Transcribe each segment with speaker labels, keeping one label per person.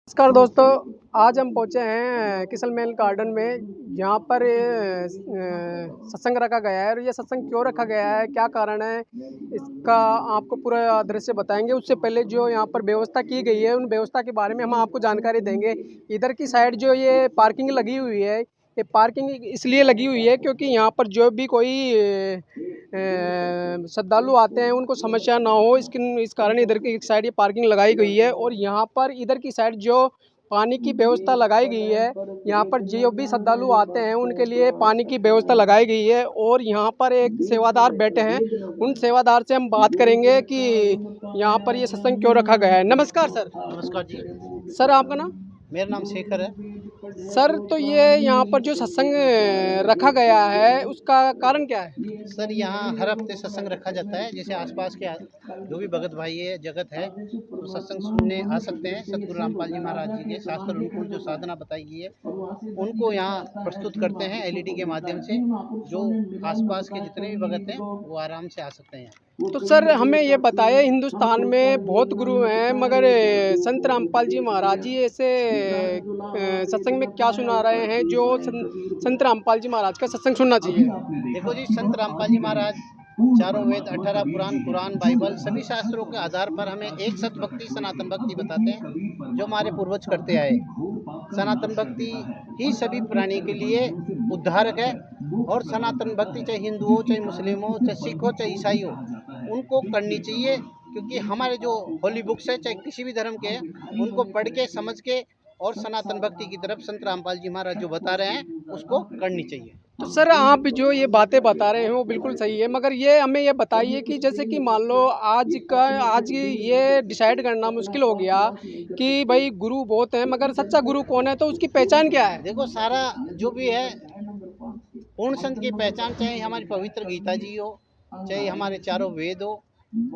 Speaker 1: नमस्कार दोस्तों, आज हम पहुंचे हैं किसलमेल गार्डन में, जहां पर सत्संग रखा गया है। और ये सत्संग क्यों रखा गया है, क्या कारण है, इसका आपको पूरा दृश्य बताएंगे। उससे पहले जो यहां पर व्यवस्था की गई है, उन व्यवस्था के बारे में हम आपको जानकारी देंगे। इधर की साइड जो ये पार्किंग लगी हुई है, ये पार्किंग इसलिए लगी हुई है क्योंकि यहाँ पर जो भी कोई श्रद्धालु आते हैं उनको समस्या ना हो, इस कारण इधर की साइड ये पार्किंग लगाई गई है। और यहाँ पर इधर की साइड जो पानी की व्यवस्था लगाई गई है, यहाँ पर जो भी श्रद्धालु आते हैं उनके लिए पानी की व्यवस्था लगाई गई है। और यहाँ पर एक सेवादार बैठे हैं, उन सेवादार से हम बात करेंगे कि यहाँ पर ये सत्संग क्यों रखा गया है। नमस्कार सर।
Speaker 2: नमस्कार जी।
Speaker 1: सर आपका नाम?
Speaker 2: मेरा नाम शेखर है।
Speaker 1: सर तो ये यहाँ पर जो सत्संग रखा गया है उसका कारण क्या है?
Speaker 2: सर यहाँ हर हफ्ते सत्संग रखा जाता है। जैसे आसपास के जो भी भगत भाई है, जगत है, तो सत्संग सुनने आ सकते हैं। सतगुरु रामपाल जी महाराज जी के शास्त्र अनुकूल जो साधना बताई गई है उनको यहाँ प्रस्तुत करते हैं एलईडी के माध्यम से। जो आसपास के जितने भी भगत हैं वो आराम से आ सकते हैं।
Speaker 1: तो सर हमें ये बताइए, हिंदुस्तान में बहुत गुरु हैं, मगर संत रामपाल जी महाराज जी ऐसे सत्संग में क्या सुना रहे हैं जो संत रामपाल जी महाराज का सत्संग सुनना चाहिए?
Speaker 2: देखो जी, संत रामपाल जी महाराज चारों वेद, 18 पुराण, कुरान, बाइबल, सभी शास्त्रों के आधार पर हमें एक सत भक्ति, सनातन भक्ति बताते हैं जो हमारे पूर्वज करते आए। सनातन भक्ति ही सभी प्राणी के लिए उद्धारक है। और सनातन भक्ति चाहे हिंदू हो, चाहे मुस्लिम हो, चाहे सिख हो, चाहे ईसाई हो, उनको करनी चाहिए। क्योंकि हमारे जो होली बुक्स है, चाहे किसी भी धर्म के हैं, उनको पढ़ के समझ के और सनातन भक्ति की तरफ संत रामपाल जी महाराज जो बता रहे हैं उसको करनी चाहिए।
Speaker 1: तो सर आप जो ये बातें बता रहे हैं वो बिल्कुल सही है, मगर ये हमें ये बताइए कि जैसे कि मान लो आज ये डिसाइड करना मुश्किल हो गया कि भाई गुरु बहुत हैं, मगर सच्चा गुरु कौन है, तो उसकी पहचान क्या है?
Speaker 2: देखो, सारा जो भी है पूर्ण संत की पहचान, चाहे हमारी पवित्र गीता जी हो, चाहे हमारे चारों वेद हो,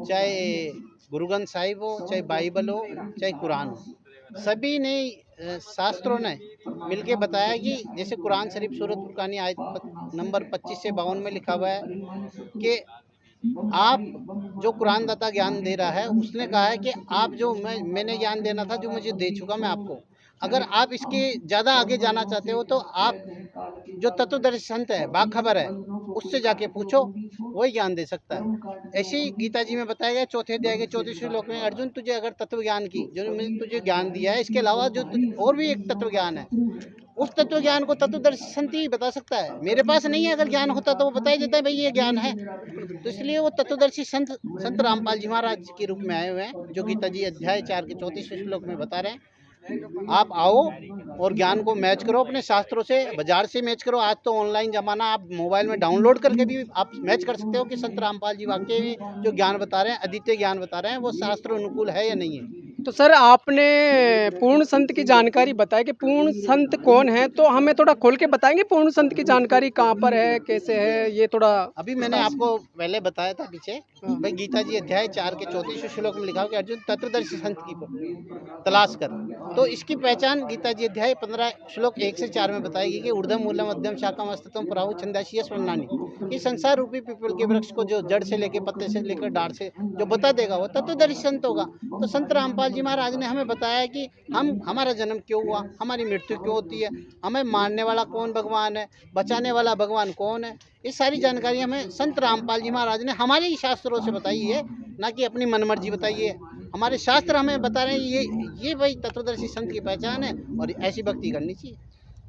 Speaker 2: चाहे गुरु ग्रंथ साहिब हो, चाहे बाइबल हो, चाहे कुरान हो, सभी ने शास्त्रों ने मिलके बताया कि जैसे कुरान शरीफ सूरत फुरकानी आयत नंबर 25 से 52 में लिखा हुआ है कि आप जो कुरान दाता ज्ञान दे रहा है उसने कहा है कि आप जो मैंने ज्ञान देना था, जो मुझे दे चुका मैं आपको, अगर आप इसके ज़्यादा आगे जाना चाहते हो तो आप जो तत्वदर्शी संत है, बाखबर है, उससे जाके पूछो, वही ज्ञान दे सकता है। ऐसे ही गीता जी में बताया गया चौथे अध्याय के 34वें श्लोक में, अर्जुन तुझे अगर तत्व ज्ञान की, जो मैंने तुझे ज्ञान दिया है, इसके अलावा जो और भी एक तत्व ज्ञान है, उस तत्व ज्ञान को तत्वदर्शी संत ही बता सकता है। मेरे पास नहीं है, अगर ज्ञान होता तो वो बता ही देता है भाई ये ज्ञान है। तो इसलिए वो तत्वदर्शी संत रामपाल जी महाराज के रूप में आए हुए हैं, जो गीता जी अध्याय 4 के 34वें श्लोक में बता रहे हैं। आप आओ और ज्ञान को मैच करो अपने शास्त्रों से, बाजार से मैच करो। आज तो ऑनलाइन जमाना, आप मोबाइल में डाउनलोड करके भी आप मैच कर सकते हो कि संत रामपाल जी वाकई में जो ज्ञान बता रहे हैं, अद्वितीय ज्ञान बता रहे हैं, वो शास्त्र अनुकूल है या नहीं है।
Speaker 1: तो सर आपने पूर्ण संत की जानकारी बताई कि पूर्ण संत कौन है, तो हमें थोड़ा खोल के बताएंगे पूर्ण संत की जानकारी कहाँ पर है, कैसे है, ये थोड़ा।
Speaker 2: अभी मैंने आपको पहले बताया था पीछे, भाई गीता जी अध्याय 4 के 34वें श्लोक में लिखा हो कि अर्जुन तत्वदर्शी संत की तलाश कर। तो इसकी पहचान गीता जी अध्याय 15 श्लोक 1 से 4 में बताएगी कि ऊर्ध्वम मूलम मध्यम शाखम अस्तम पराहु छंदासी स्वर्णानी, कि संसार रूपी पीपल के वृक्ष को जो जड़ से लेकर, पत्ते से लेकर, डाढ़ से जो बता देगा वो तत्वदर्शी संत होगा। तो संत रामपाल जी महाराज ने हमें बताया कि हमारा जन्म क्यों हुआ, हमारी मृत्यु क्यों होती है, हमें मारने वाला कौन भगवान है, बचाने वाला भगवान कौन है, ये सारी जानकारी हमें संत रामपाल जी महाराज ने हमारे ही शास्त्रों से बताई है, ना कि अपनी मनमर्जी बताई है। हमारे शास्त्र हमें बता रहे हैं ये भाई तत्वदर्शी संत की पहचान है और ऐसी भक्ति करनी चाहिए।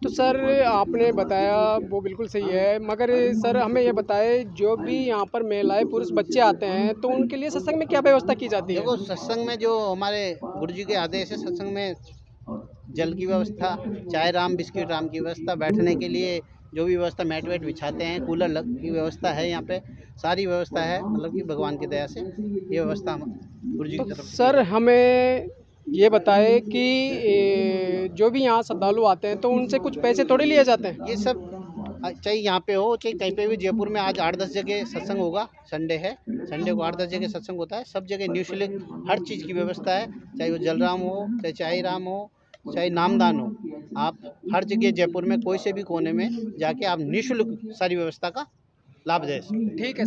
Speaker 1: तो सर आपने बताया वो बिल्कुल सही है, मगर सर हमें ये बताए जो भी यहाँ पर महिलाएं पुरुष बच्चे आते हैं तो उनके लिए सत्संग में क्या व्यवस्था की जाती है?
Speaker 2: देखो, सत्संग में जो हमारे गुरु जी के आदेश है, सत्संग में जल की व्यवस्था, चाय राम बिस्किट राम की व्यवस्था, बैठने के लिए जो भी व्यवस्था, मैट वेट बिछाते हैं, कूलर की व्यवस्था है, यहाँ पे सारी व्यवस्था है। मतलब कि भगवान की दया से ये व्यवस्था गुरु जी की तरफ।
Speaker 1: सर हमें ये बताए कि जो भी यहाँ श्रद्धालु आते हैं तो उनसे कुछ पैसे थोड़े लिए जाते हैं?
Speaker 2: ये सब चाहे यहाँ पे हो चाहे कहीं पे भी, जयपुर में आज 8-10 जगह सत्संग होगा। संडे है, संडे को 8-10 जगह सत्संग होता है। सब जगह निःशुल्क हर चीज़ की व्यवस्था है, चाहे वो जलराम हो, चाहे चाय राम हो, चाहे नामदान हो। आप हर जगह जयपुर में कोई से भी कोने में जाके आप निःशुल्क सारी व्यवस्था का लाभ ले सकते हैं।
Speaker 1: ठीक है।